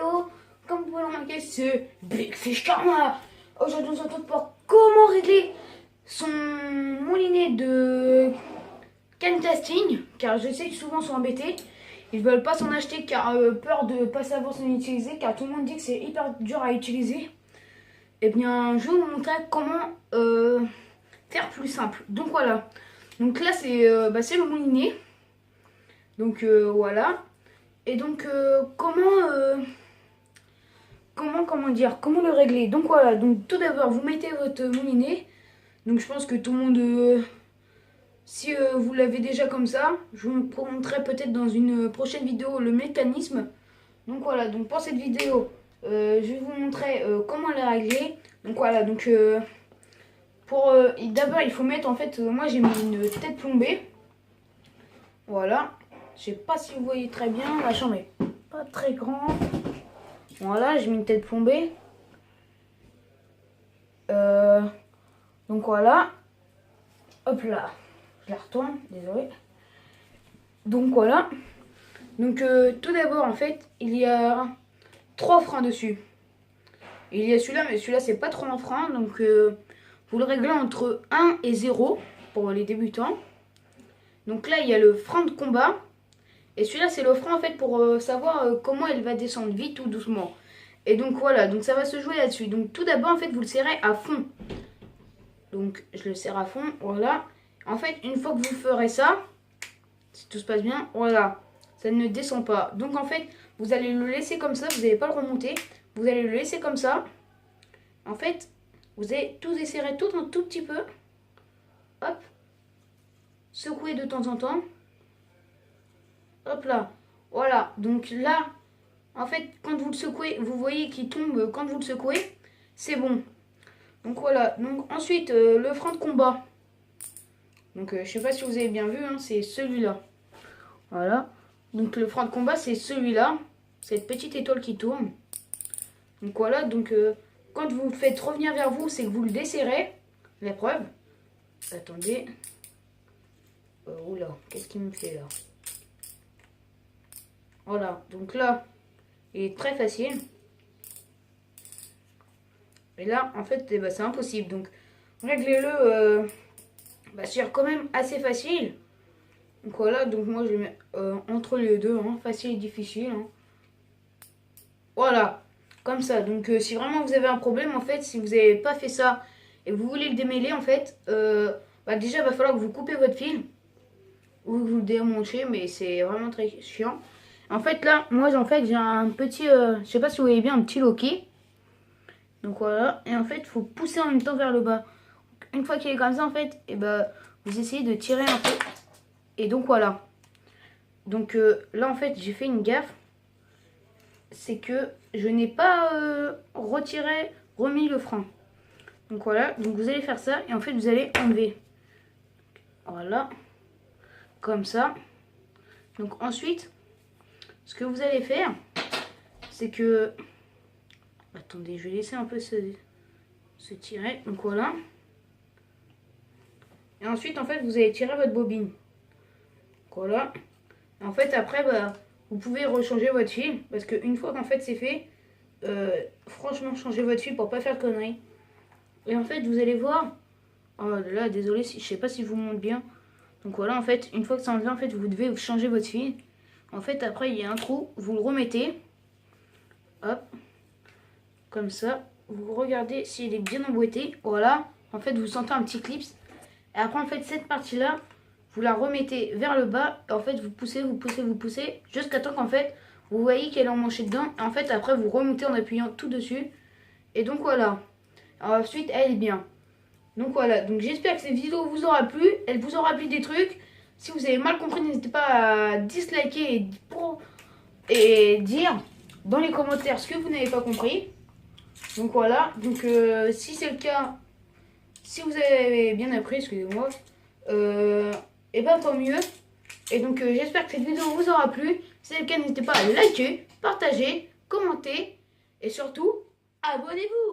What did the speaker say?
vidéo. Comme vous pouvez le remarquer, c'est Big Fish Karma. Aujourd'hui, on se retrouve pour comment régler son moulinet de can casting. Car je sais que souvent ils sont embêtés. Ils veulent pas s'en acheter car peur de pas savoir s'en utiliser. Car tout le monde dit que c'est hyper dur à utiliser. Et bien, je vais vous montrer comment faire plus simple. Donc voilà. Donc là, c'est le moulinet. Donc voilà. Et donc comment le régler? Donc voilà, donc tout d'abord vous mettez votre moulinet. Donc je pense que tout le monde, si vous l'avez déjà comme ça, je vous montrerai peut-être dans une prochaine vidéo le mécanisme. Donc voilà, donc pour cette vidéo, je vais vous montrer comment la régler. Donc voilà, donc d'abord il faut mettre en fait, moi j'ai mis une tête plombée. Voilà. Je sais pas si vous voyez très bien, la chambre est pas très grande. Voilà, j'ai mis une tête plombée. Donc voilà. Hop là. Je la retourne, désolé. Donc voilà. Donc tout d'abord en fait, il y a 3 freins dessus. Il y a celui-là, mais celui-là c'est pas trop un frein. Donc vous le réglez entre 1 et 0 pour les débutants. Donc là il y a le frein de combat. Et celui-là, c'est le frein en fait pour savoir comment elle va descendre, vite ou doucement. Et donc voilà, donc ça va se jouer là-dessus. Donc tout d'abord, en fait, vous le serrez à fond. Donc je le serre à fond, voilà. En fait, une fois que vous ferez ça, si tout se passe bien, voilà, ça ne descend pas. Donc en fait, vous allez le laisser comme ça, vous n'allez pas le remonter. Vous allez le laisser comme ça. En fait, vous allez tout desserrer tout un tout petit peu. Hop. Secouer de temps en temps. Hop là, voilà, donc là, en fait, quand vous le secouez, vous voyez qu'il tombe quand vous le secouez, c'est bon. Donc voilà, donc ensuite, le frein de combat. Donc je sais pas si vous avez bien vu, hein, c'est celui-là. Voilà, donc le frein de combat, c'est celui-là, cette petite étoile qui tourne. Donc voilà, donc quand vous le faites revenir vers vous, c'est que vous le desserrez, la preuve. Attendez. Oula, qu'est-ce qu'il me fait là? Voilà, donc là, il est très facile. Et là, en fait, c'est impossible. Donc, réglez-le, c'est quand même assez facile. Donc voilà, donc moi, je le mets entre les deux, hein, facile et difficile. Hein. Voilà, comme ça. Donc, si vraiment vous avez un problème, en fait, si vous n'avez pas fait ça et vous voulez le démêler, en fait, déjà, il va falloir que vous coupez votre fil. Ou que vous le démontez, mais c'est vraiment très chiant. En fait, là, moi, j'ai un petit, je sais pas si vous voyez bien, un petit loquet. Donc voilà, et en fait, il faut pousser en même temps vers le bas. Une fois qu'il est comme ça, en fait, et vous essayez de tirer un peu. Et donc voilà. Donc là, en fait, j'ai fait une gaffe. C'est que je n'ai pas remis le frein. Donc voilà, donc vous allez faire ça, et en fait, vous allez enlever. Voilà, comme ça. Donc ensuite, ce que vous allez faire, c'est que... Attendez, je vais laisser un peu se tirer. Donc voilà. Et ensuite, en fait, vous allez tirer votre bobine. Donc voilà. Et en fait, après, vous pouvez rechanger votre fil. Parce qu'une fois qu'en fait c'est fait, franchement, changez votre fil pour pas faire de conneries. Et en fait, vous allez voir... Oh là, désolé, je sais pas si je vous montre bien. Donc voilà, en fait, une fois que c'est enlevé, en fait, vous devez changer votre fil. En fait, après, il y a un trou. Vous le remettez. Hop. Comme ça, vous regardez s'il est bien emboîté. Voilà, en fait, vous sentez un petit clips. Et après, en fait, cette partie-là, vous la remettez vers le bas. Et en fait, vous poussez, jusqu'à temps qu'en fait, vous voyez qu'elle est emmanchée dedans. Et en fait, après, vous remontez en appuyant tout dessus. Et donc, voilà. Alors, ensuite, elle est bien. Donc, voilà. Donc, j'espère que cette vidéo vous aura plu. Elle vous aura plu des trucs. Si vous avez mal compris, n'hésitez pas à disliker et dire dans les commentaires ce que vous n'avez pas compris. Donc voilà, donc si c'est le cas, si vous avez bien appris, excusez-moi, et tant mieux. Et donc j'espère que cette vidéo vous aura plu. Si c'est le cas, n'hésitez pas à liker, partager, commenter et surtout, abonnez-vous.